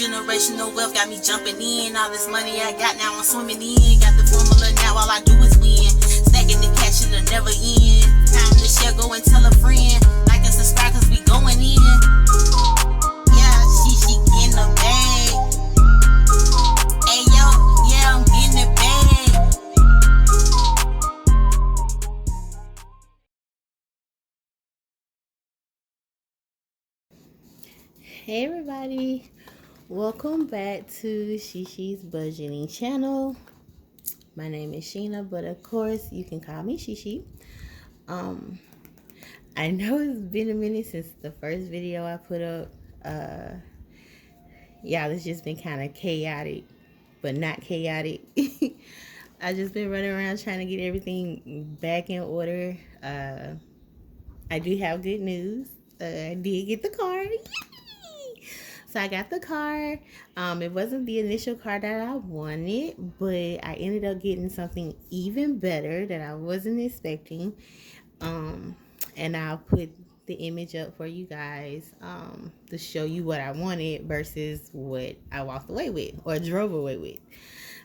Generational wealth got me jumping in. All this money I got now I'm swimming in. Got the formula now, all I do is win. Stacking the cash, it'll never end. Time to share, go and tell a friend. Like and subscribe, cause we going in. Yeah, she in the bag. Hey yo, yeah, I'm getting the bag. Hey everybody, welcome back to Shishi's Budgeting channel. My name is Sheena, but of course you can call me Shishi. I know it's been a minute since the first video I put up. It's just been kind of chaotic, but not chaotic. I just been running around trying to get everything back in order. I do have good news. I did get the car. So I got the car. It wasn't the initial car that I wanted, but I ended up getting something even better that I wasn't expecting. And I'll put the image up for you guys to show you what I wanted versus what I walked away with or drove away with.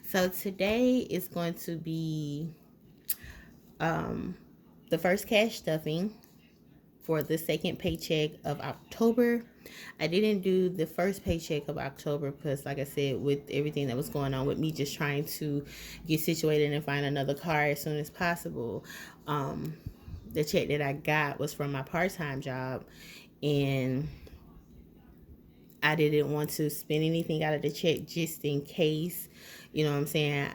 So today is going to be the first cash stuffing for the second paycheck of October. I didn't do the first paycheck of October because, like I said, with everything that was going on with me just trying to get situated and find another car as soon as possible, the check that I got was from my part-time job, and I didn't want to spend anything out of the check just in case, you know what I'm saying,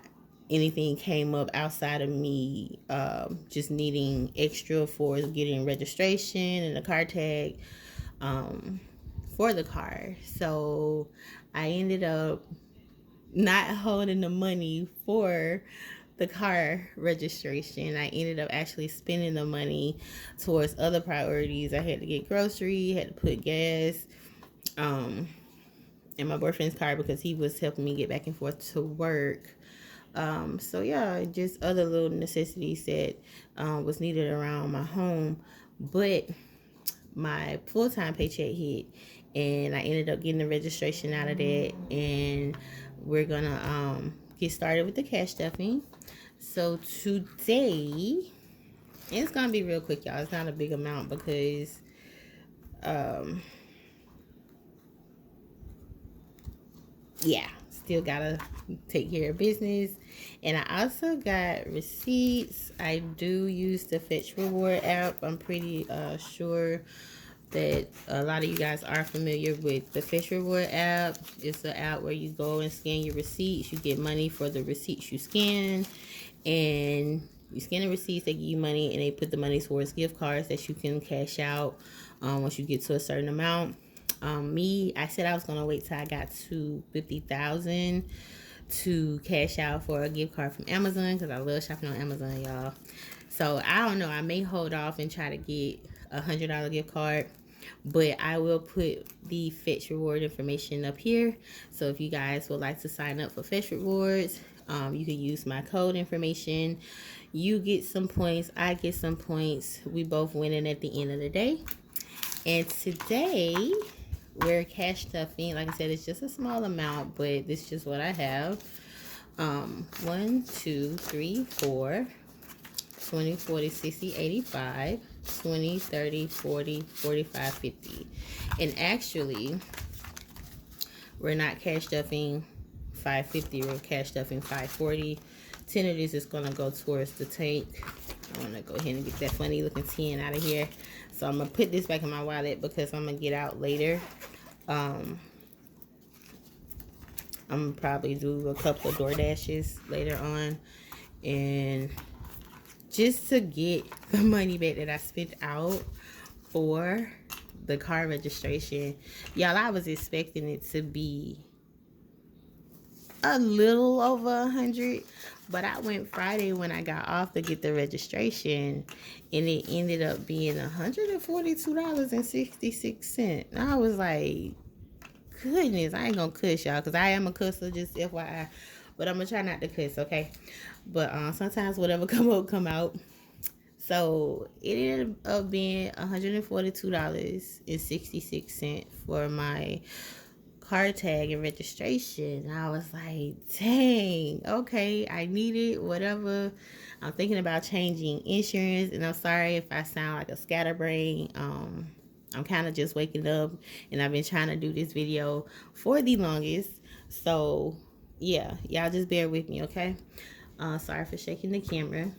anything came up outside of me just needing extra for getting registration and a car tag for the car. So I ended up not holding the money for the car registration. I ended up actually spending the money towards other priorities. I had to get grocery, had to put gas in my boyfriend's car because he was helping me get back and forth to work. Just other little necessities that was needed around my home. But my full-time paycheck hit, and I ended up getting the registration out of that, and we're gonna get started with the cash stuffing. So today, and it's gonna be real quick, y'all. It's not a big amount because still gotta take care of business. And I also got receipts. I do use the Fetch Reward app. I'm pretty sure that a lot of you guys are familiar with the Fetch Reward app. It's an app where you go and scan your receipts. You get money for the receipts you scan, and you scan the receipts, they give you money, and they put the money towards gift cards that you can cash out once you get to a certain amount. I said I was gonna wait till I got to 50,000 to cash out for a gift card from Amazon because I love shopping on Amazon, y'all. So I don't know, I may hold off and try to get a $100 gift card, but I will put the Fetch Reward information up here. So if you guys would like to sign up for Fetch Rewards, you can use my code information. You get some points, I get some points. We both winning at the end of the day. And today we're cash stuffing. Like I said, it's just a small amount, but this is just what I have. 1, 2, 3, 4, 20, 40, 60, 85, 20, 30, 40, 45, 50. And actually, we're not cash stuffing 550, we're cash stuffing 540. 10 of this is gonna go towards the tank. I'm gonna go ahead and get that funny looking 10 out of here. So I'm gonna put this back in my wallet because I'm gonna get out later. I'm gonna probably do a couple of DoorDashes later on, and just to get the money back that I spent out for the car registration. Y'all, I was expecting it to be a little over 100, but I went Friday when I got off to get the registration, and it ended up being $142.66. And I was like, goodness, I ain't gonna cuss, y'all, because I am a cusser, just FYI, but I'm gonna try not to cuss, okay? But sometimes whatever come out. So it ended up being $142.66 for my car tag and registration. I was like, dang, okay, I need it, whatever. I'm thinking about changing insurance, and I'm sorry if I sound like a scatterbrain. I'm kind of just waking up, and I've been trying to do this video for the longest. So, yeah, y'all just bear with me, okay? Sorry for shaking the camera.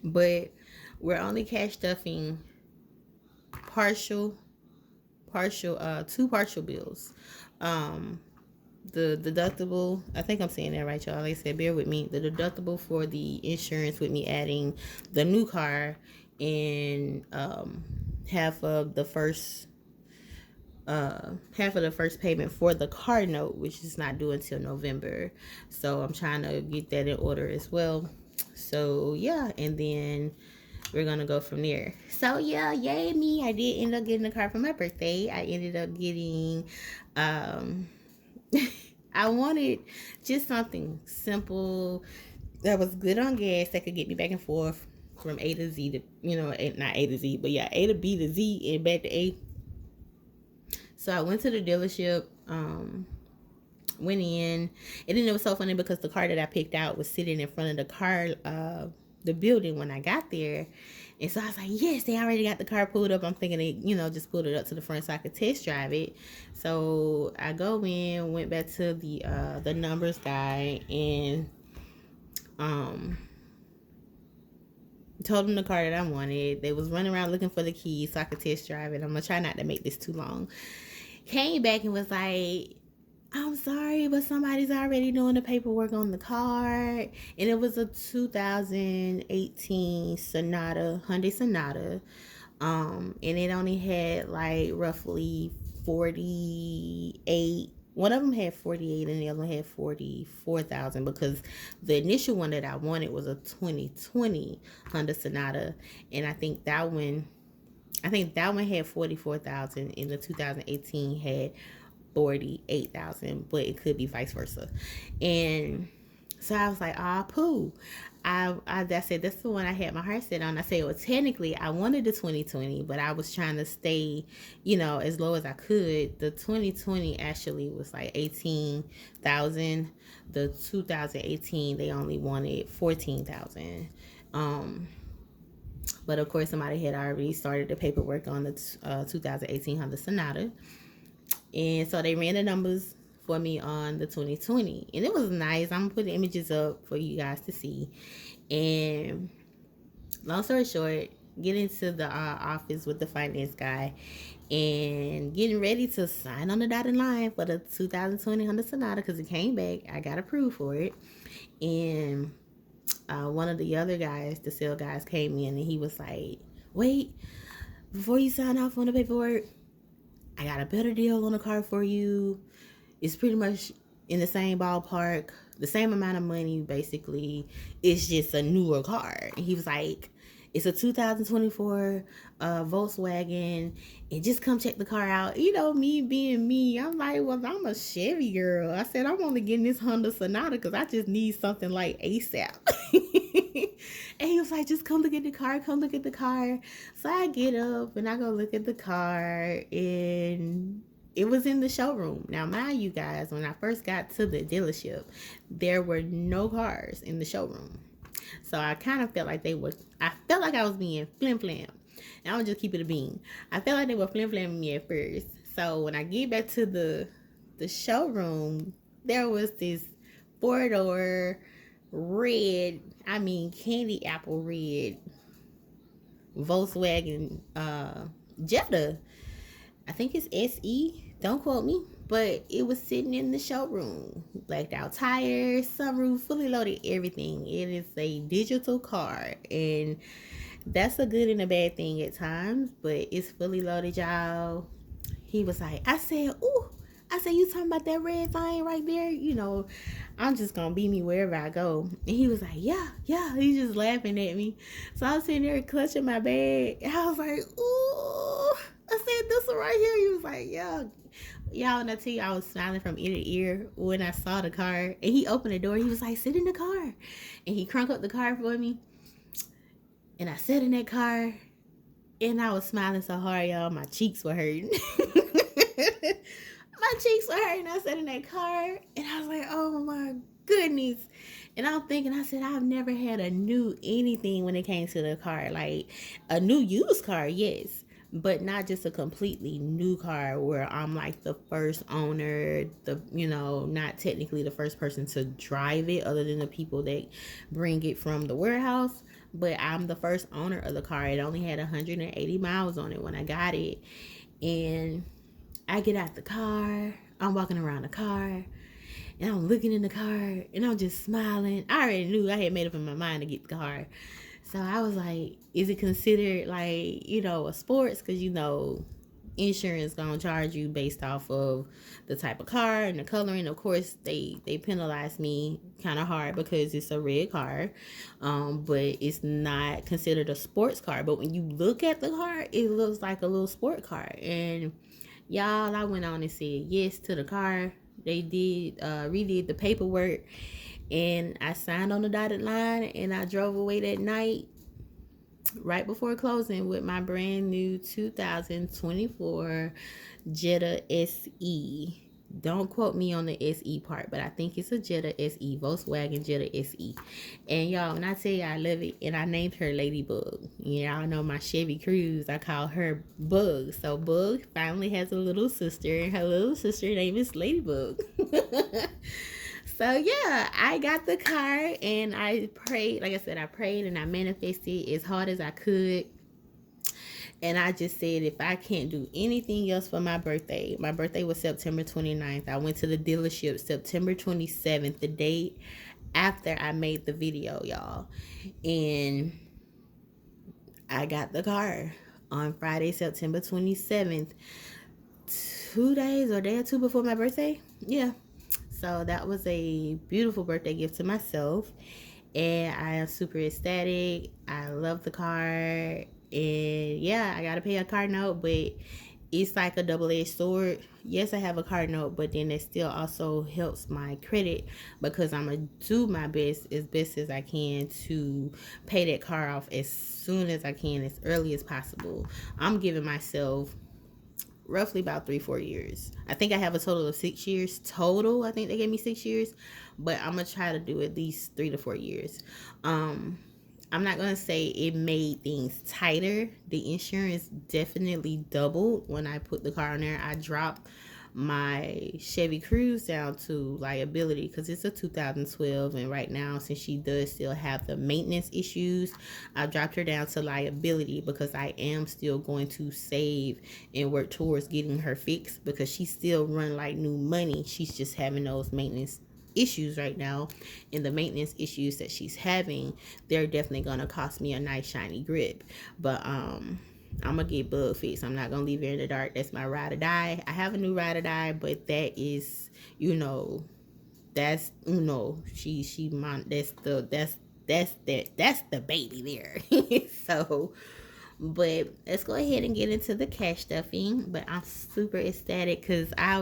But we're only cash stuffing two partial bills. The deductible, I think I'm saying that right, y'all. Like I said, bear with me. The deductible for the insurance with me adding the new car and half of the first payment for the car note, which is not due until November. So I'm trying to get that in order as well. So yeah, and then we're gonna go from there. So yeah, yay me. I did end up getting a car for my birthday. I ended up getting I wanted just something simple that was good on gas that could get me back and forth from A to Z to, not A to Z, but yeah, A to B to Z and back to A. So I went to the dealership, went in, and then it was so funny because the car that I picked out was sitting in front of the building when I got there. And so I was like, yes, they already got the car pulled up. I'm thinking they, just pulled it up to the front so I could test drive it. So I go in, went back to the numbers guy, and told them the car that I wanted. They was running around looking for the keys so I could test drive it. I'm gonna try not to make this too long. Came back and was like, I'm sorry, but somebody's already doing the paperwork on the car. And it was a 2018 Hyundai Sonata. And it only had like roughly 48. One of them had 48 and the other one had 44,000, because the initial one that I wanted was a 2020 Honda Sonata. And I think that one had 44,000 and the 2018 had 48,000, but it could be vice versa. And so I was like, poo. I said that's the one I had my heart set on. I said, well, technically I wanted the 2020, but I was trying to stay, as low as I could. The 2020 actually was like 18,000. The 2018 they only wanted 14,000. But of course somebody had already started the paperwork on the 2018 Honda Sonata. And so they ran the numbers for me on the 2020. And it was nice. I'm going to put the images up for you guys to see. And long story short, getting to the office with the finance guy and getting ready to sign on the dotted line for the 2020 Honda Sonata because it came back. I got approved for it. And one of the other guys, the sale guys, came in and he was like, wait, before you sign off on the paperwork, I got a better deal on the car for you. It's pretty much in the same ballpark, the same amount of money, basically. It's just a newer car. And he was like, it's a 2024 Volkswagen, and just come check the car out. Me being me, I'm like, well, I'm a Chevy girl. I said, I'm only getting this Honda Sonata because I just need something like ASAP. And he was like, just come look at the car. So I get up and I go look at the car, and it was in the showroom. Now, mind you guys, when I first got to the dealership, there were no cars in the showroom. So I kind of felt like I was being flim-flam. And I would just keep it a bean. I felt like they were flim-flamming me at first. So when I get back to the showroom, there was this 4-door red, candy apple red Volkswagen Jetta. I think it's SE, don't quote me, but it was sitting in the showroom. Blacked out tires, sunroof, fully loaded, everything. It is a digital car, and that's a good and a bad thing at times, but it's fully loaded, y'all. He was like, I said, you talking about that red thing right there? I'm just gonna be me wherever I go. And he was like, yeah. He's just laughing at me. So I was sitting there clutching my bag. And I was like, ooh. I said, this one right here. He was like, yeah. Y'all, and I tell you, I was smiling from ear to ear when I saw the car. And he opened the door. He was like, sit in the car. And he crunk up the car for me. And I sat in that car. And I was smiling so hard, y'all. My cheeks were hurting. my cheeks were hurting. I sat in that car and I was like, oh my goodness. And I'm thinking, I said, I've never had a new anything when it came to the car. Like a new used car, yes, but not just a completely new car where I'm like the first owner, not technically the first person to drive it other than the people that bring it from the warehouse. But I'm the first owner of the car. It only had 180 miles on it when I got it. And I get out the car. I'm walking around the car. And I'm looking in the car. And I'm just smiling. I already knew I had made up in my mind to get the car. So I was like, is it considered like, a sports? Because, insurance gonna charge you based off of the type of car and the color. And of course, they penalize me kind of hard because it's a red car. But it's not considered a sports car. But when you look at the car, it looks like a little sport car. And y'all, I went on and said yes to the car. They did redid the paperwork. And I signed on the dotted line and I drove away that night right before closing with my brand new 2024 Jetta SE. Don't quote me on the SE part, but I think it's a Jetta SE, Volkswagen Jetta SE. And y'all, when I tell you I love it, and I named her Ladybug. Y'all know my Chevy Cruze, I call her Bug. So Bug finally has a little sister, and her little sister name is Ladybug. So yeah, I got the car and I prayed. Like I said, I prayed and I manifested as hard as I could. And I just said, if I can't do anything else for my birthday was September 29th. I went to the dealership September 27th, the day after I made the video, y'all. And I got the car on Friday, September 27th, 2 days or a day or two before my birthday. Yeah. So that was a beautiful birthday gift to myself. And I am super ecstatic. I love the car. And yeah, I got to pay a car note, but it's like a double-edged sword. Yes, I have a car note, but then it still also helps my credit because I'm going to do my best as I can to pay that car off as soon as I can, as early as possible. I'm giving myself roughly about 3-4 years. I think I have a total of 6 years total. I think they gave me 6 years, but I'm gonna try to do at least 3 to 4 years. I'm not gonna say it made things tighter. The insurance definitely doubled when I put the car on there. I dropped my Chevy Cruze down to liability because it's a 2012, and right now, since she does still have the maintenance issues, I dropped her down to liability because I am still going to save and work towards getting her fixed because she still run like new money. She's just having those maintenance issues right now, and the maintenance issues that she's having, they're definitely gonna cost me a nice shiny grip. But I'm gonna get bug fixed. I'm not gonna leave her in the dark. That's my ride or die. I have a new ride or die, but that is, that's that's the baby there. So, but let's go ahead and get into the cash stuffing. But I'm super ecstatic because I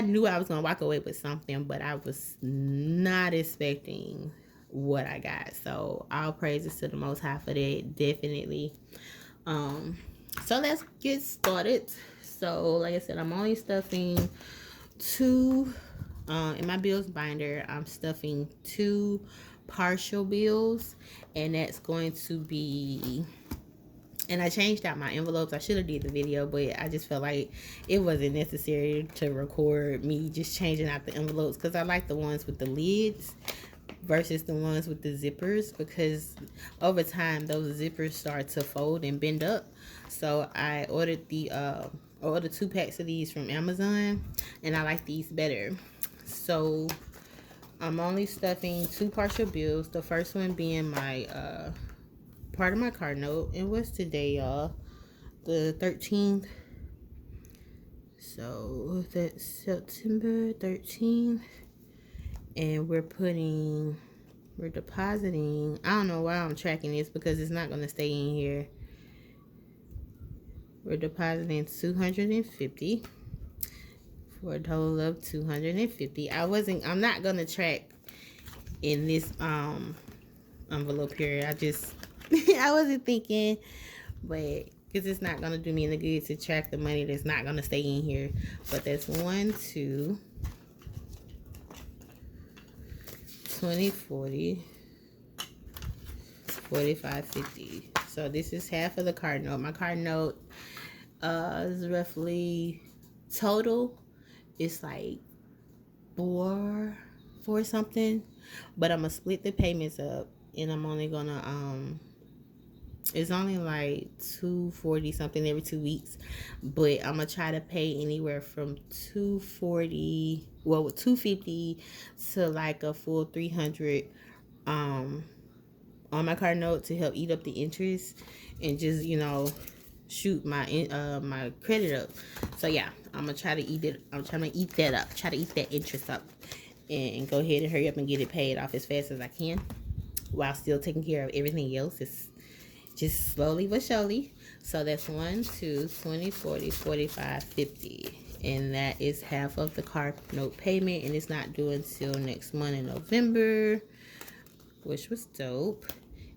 knew I was gonna walk away with something, but I was not expecting what I got. So all praises to the Most High for that, definitely. So let's get started. So like I said, I'm only stuffing 2 in my bills binder. I'm stuffing 2 partial bills, and that's going to be, and I changed out my envelopes. I should have did the video, but I just felt like it wasn't necessary to record me just changing out the envelopes because I like the ones with the lids versus the ones with the zippers, because over time those zippers start to fold and bend up. So I ordered 2 packs of these from Amazon, and I like these better. So I'm only stuffing 2 partial bills, the first one being my part of my car note. And what's today, y'all? The 13th. So that's September 13th. And we're depositing, I don't know why I'm tracking this because it's not going to stay in here. We're depositing $250 for a total of $250. I'm not going to track in this envelope here. I wasn't thinking, but because it's not gonna do me any good to track the money that's not gonna stay in here. But that's 1, 2, 20, 40, 45, 50. So this is half of the card note. My card note is roughly total. It's like four something, but I'm gonna split the payments up, and I'm only gonna it's only like $240 something every 2 weeks, but I'm gonna try to pay anywhere from $250 to like a full $300 on my card note to help eat up the interest and just, you know, shoot my my credit up. So yeah, I'm gonna try to eat it. I'm trying to eat that up. Try to eat that interest up, and go ahead and hurry up and get it paid off as fast as I can, while still taking care of everything else. It's just slowly but surely. So that's 1, 2, 20, 40, 45, 50, and that is half of the car note payment, and it's not due until next month in November, which was dope.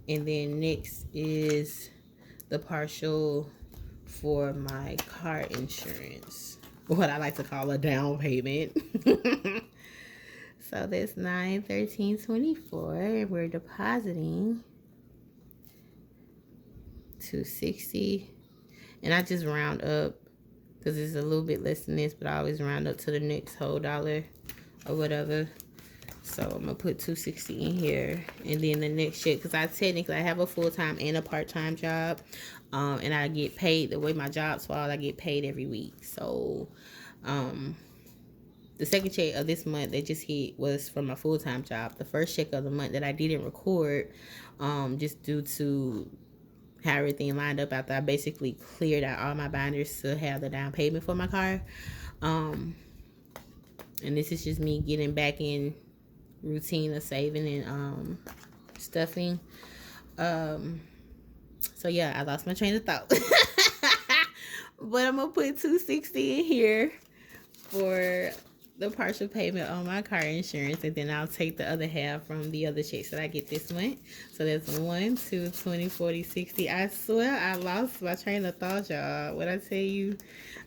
And then next is the partial for my car insurance, what I like to call a down payment. So that's 9, 13, 24, and we're depositing $260, and I just round up because it's a little bit less than this, but I always round up to the next whole dollar or whatever. So I'm gonna put $260 in here, and then the next check, because I have a full-time and a part-time job, and I get paid the way my jobs fall. I get paid every week. So the second check of this month that just hit was from my full-time job. The first check of the month that I didn't record, just due to how everything lined up after I basically cleared out all my binders to have the down payment for my car. And this is just me getting back in routine of saving and stuffing. So yeah, I lost my train of thought. But I'm gonna put $260 in here for the partial payment on my car insurance, and then I'll take the other half from the other checks that I get this month. So that's 1, 2, 20, 40, 60. I swear I lost my train of thought, y'all. When I tell you,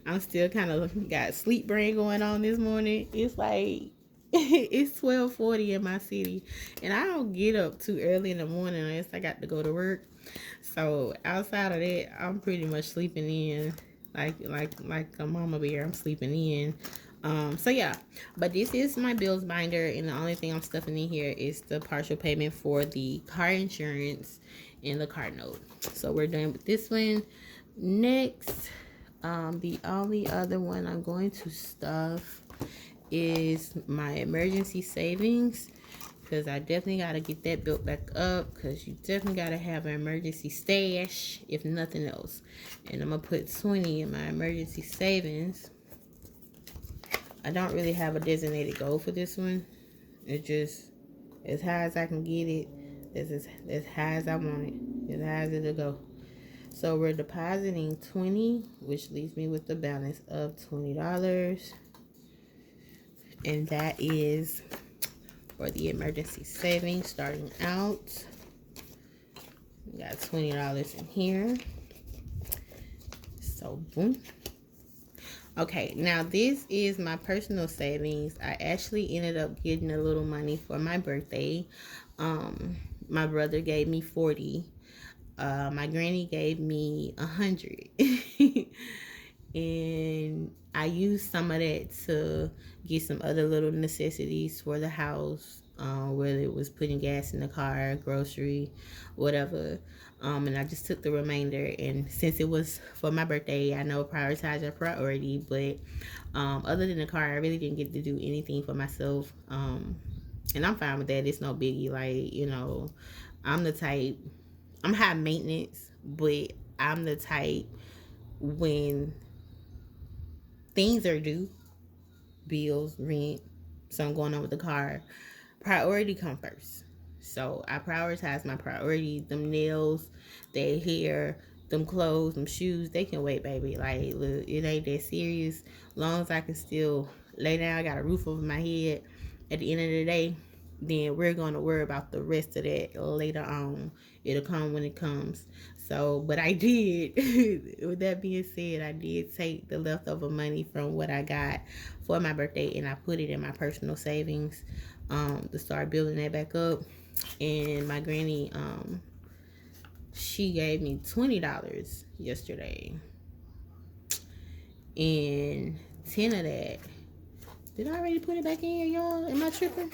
I'm still kind of got sleep brain going on this morning. It's like it's 12:40 in my city, and I don't get up too early in the morning unless I got to go to work. So outside of that, I'm pretty much sleeping in like a mama bear. I'm sleeping in. So yeah, but this is my bills binder, and the only thing I'm stuffing in here is the partial payment for the car insurance and the car note. So we're done with this one. Next, the only other one I'm going to stuff is my emergency savings, because I definitely got to get that built back up, because you definitely got to have an emergency stash if nothing else. And I'm gonna put 20 in my emergency savings. I don't really have a designated goal for this one. It's just as high as I can get it. As high as I want it. As high as it'll go. So we're depositing 20, which leaves me with the balance of $20. And that is for the emergency savings starting out. We got $20 in here. So boom. Okay, now this is my personal savings. I actually ended up getting a little money for my birthday. My brother gave me 40. My granny gave me 100. And I used some of that to get some other little necessities for the house, whether it was putting gas in the car, grocery, whatever. And I just took the remainder, and since it was for my birthday, I know prioritize your priority, but other than the car, I really didn't get to do anything for myself. And I'm fine with that. It's no biggie. Like, you know, I'm the type, I'm high maintenance, but I'm the type, when things are due, bills, rent, something going on with the car, priority come first. So I prioritize my priority. Them nails, their hair, them clothes, them shoes, they can wait, baby. Like, look, it ain't that serious. Long as I can still lay down, I got a roof over my head. At the end of the day, then we're going to worry about the rest of that later on. It'll come when it comes. So, but I did, with that being said, I did take the leftover money from what I got for my birthday and I put it in my personal savings to start building that back up. And my granny, she gave me $20 yesterday. And 10 of that, did I already put it back in here, y'all? Am I tripping?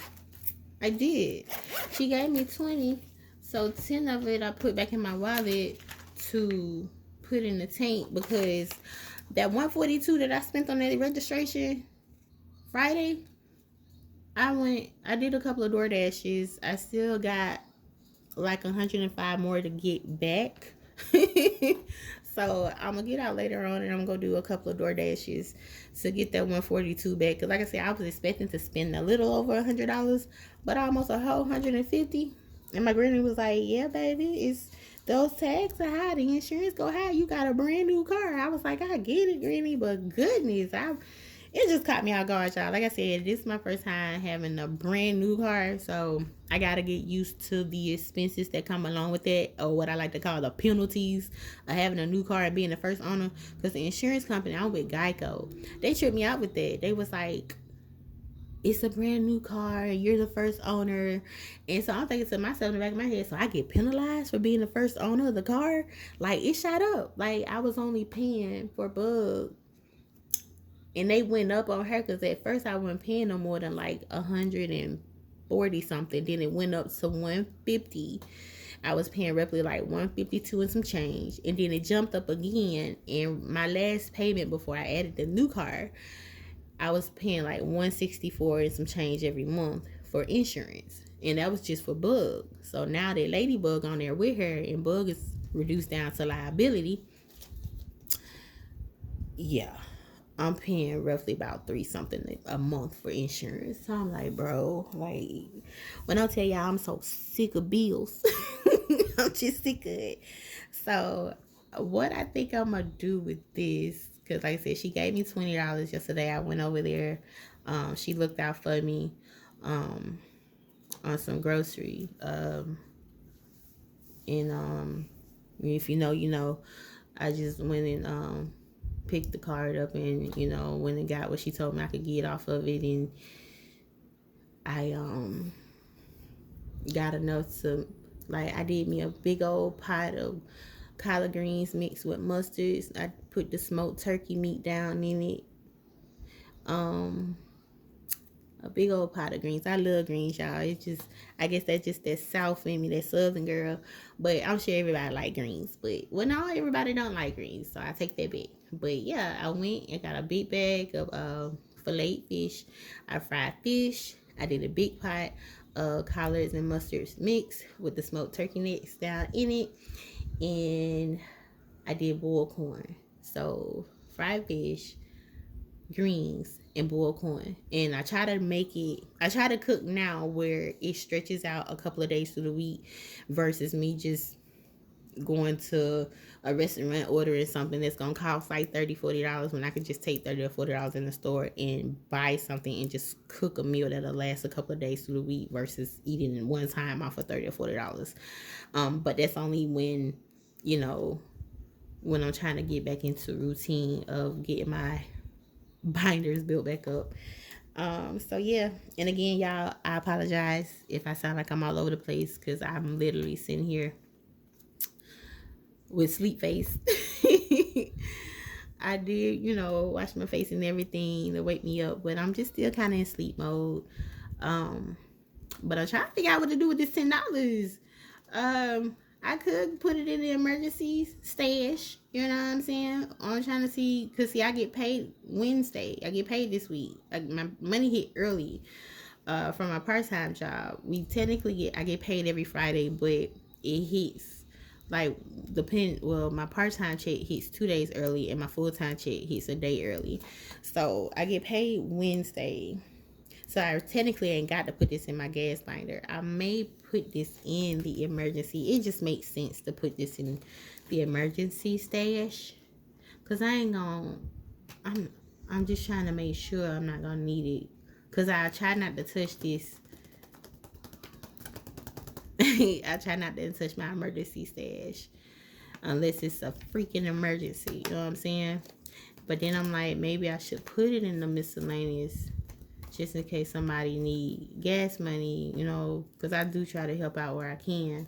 I did. She gave me 20. So 10 of it I put back in my wallet to put in the tank, because that 142 that I spent on that registration Friday, I did a couple of DoorDashes. I still got like 105 more to get back. So I'm gonna get out later on and I'm gonna do a couple of DoorDashes to get that 142 back. Cause like I said, I was expecting to spend a little over $100, but almost a whole 150. And my granny was like, "Yeah, baby, it's those tags are high, the insurance go high. You got a brand new car." I was like, "I get it, granny, but goodness, it just caught me off guard, y'all. Like I said, this is my first time having a brand new car, so I gotta get used to the expenses that come along with that, or what I like to call the penalties of having a new car and being the first owner. Because the insurance company, I'm with Geico, they tripped me out with that. They was like, it's a brand new car and you're the first owner. And so I'm thinking to myself in the back of my head, so I get penalized for being the first owner of the car? Like, it shot up. Like, I was only paying for bug, and they went up on her, because at first I wasn't paying no more than like 140 something. Then it went up to 150. I was paying roughly like 152 and some change, and then it jumped up again. And my last payment before I added the new car, I was paying like 164 and some change every month for insurance, and that was just for Bug. So now that Ladybug on there with her, and Bug is reduced down to liability, yeah, I'm paying roughly about $3 something a month for insurance. So I'm like, bro, like, when I tell y'all I'm so sick of bills, I'm just sick of it. So what I think I'm gonna do with this, because like I said, she gave me $20 yesterday. I went over there. She looked out for me on some grocery. And if you know, you know, I just went and picked the card up, and went and got what she told me I could get off of it, and I got enough to, like, I did me a big old pot of collard greens mixed with mustards. I put the smoked turkey meat down in it. A big old pot of greens. I love greens, y'all. It's just, I guess that's just that South in me, that Southern girl. But I'm sure everybody like greens. But, well, no, everybody don't like greens, so I take that back. But yeah, I went and got a big bag of filleted fish. I fried fish. I did a big pot of collards and mustards mixed with the smoked turkey necks down in it. And I did boiled corn. So fried fish, greens, and boiled corn. And I try to cook now where it stretches out a couple of days through the week, versus me just going to a restaurant ordering something that's gonna cost like $30-$40 when I could just take $30 or $40 in the store and buy something and just cook a meal that'll last a couple of days through the week, versus eating in one time off of $30 or $40. But that's only when when I'm trying to get back into routine of getting my binders built back up. So yeah, and again, y'all, I apologize if I sound like I'm all over the place, because I'm literally sitting here with sleep face. I did, wash my face and everything to wake me up, but I'm just still kind of in sleep mode. But I'm trying to figure out what to do with this $10. I could put it in the emergency stash. You know what I'm saying? I'm trying to see, because I get paid Wednesday. I get paid this week. Like, my money hit early from my part-time job. I get paid every Friday, but it hits like my part-time check hits 2 days early, and my full-time check hits a day early. So I get paid Wednesday. So I technically ain't got to put this in my gas binder. I may put this in the emergency. It just makes sense to put this in the emergency stash, because I'm just trying to make sure I'm not gonna need it, because I try not to touch this I try not to touch my emergency stash unless it's a freaking emergency. You know what I'm saying? But then I'm like, maybe I should put it in the miscellaneous just in case somebody need gas money, you know, because I do try to help out where I can.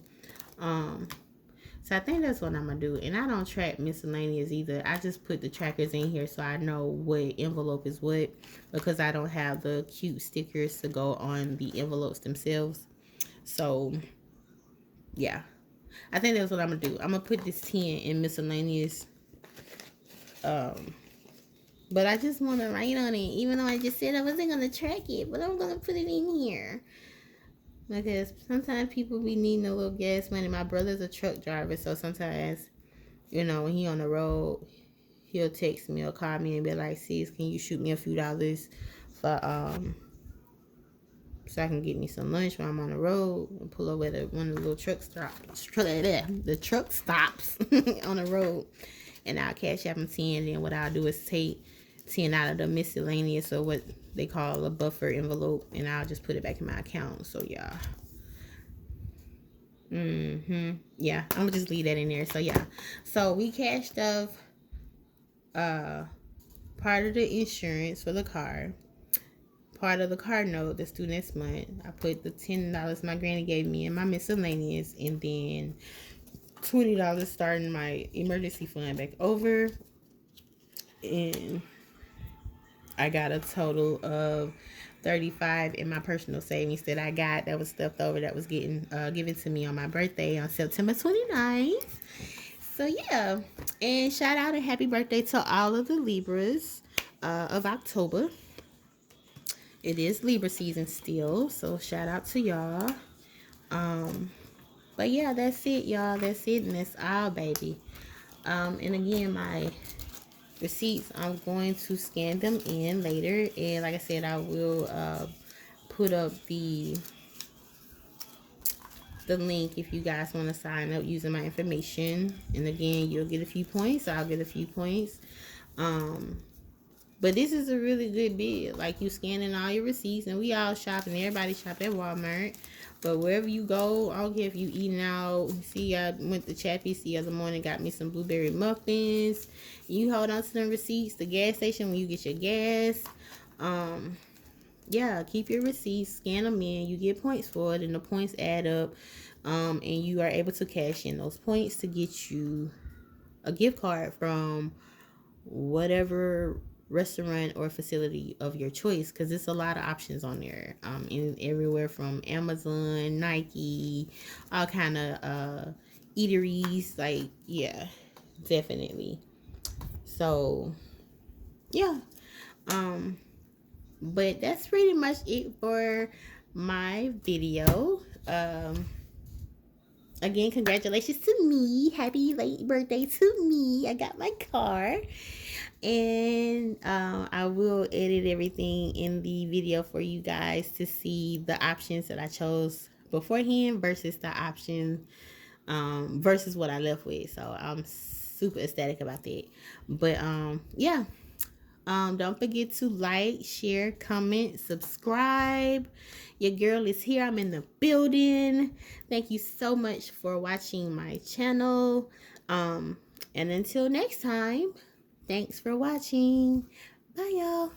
So I think that's what I'm gonna do. And I don't track miscellaneous either. I just put the trackers in here so I know what envelope is what, because I don't have the cute stickers to go on the envelopes themselves. So yeah, I think that's what I'm gonna do. I'm gonna put this 10 in miscellaneous. But I just want to write on it, even though I just said I wasn't gonna track it, but I'm gonna put it in here. Because sometimes people be needing a little gas money. My brother's a truck driver, so sometimes, you know, when he on the road, he'll text me or call me and be like, "Sis, can you shoot me a few dollars for so I can get me some lunch while I'm on the road and pull over at one of the little truck stops, the truck stops on the road, and I'll cash up them 10. Then what I'll do is take 10 out of the miscellaneous, or what they call a buffer envelope, and I'll just put it back in my account. So yeah. Yeah, I'm gonna just leave that in there. So yeah, so we cashed off part of the insurance for the car, part of the car note that's due next month. I put the $10 my granny gave me in my miscellaneous, and then $20 starting my emergency fund back over, and I got a total of 35 in my personal savings that was stuffed over, that was getting given to me on my birthday on September 29th. So yeah, and shout out and happy birthday to all of the Libras of October. It is Libra season still, so shout out to y'all. But yeah, that's it, y'all. That's it, and that's all, baby. And again, my receipts, I'm going to scan them in later, and like I said, I will put up the link if you guys want to sign up using my information. And again, you'll get a few points, I'll get a few points. But this is a really good bid. Like, you scanning all your receipts, and we all shop, and everybody shop at Walmart. But wherever you go, I don't care if you eating out. See, I went to Chappie's the other morning, got me some blueberry muffins. You hold on to them receipts. The gas station, when you get your gas, yeah, keep your receipts, scan them in. You get points for it, and the points add up. And you are able to cash in those points to get you a gift card from whatever restaurant or facility of your choice, because it's a lot of options on there, in everywhere from Amazon, Nike, all kind of eateries. Like, yeah, definitely. So yeah, but that's pretty much it for my video. Again, congratulations to me. Happy late birthday to me. I got my car. And I will edit everything in the video for you guys to see the options that I chose beforehand versus the option versus what I left with. So I'm super ecstatic about that. But yeah. Don't forget to like, share, comment, subscribe. Your girl is here. I'm in the building. Thank you so much for watching my channel. And until next time, thanks for watching. Bye, y'all.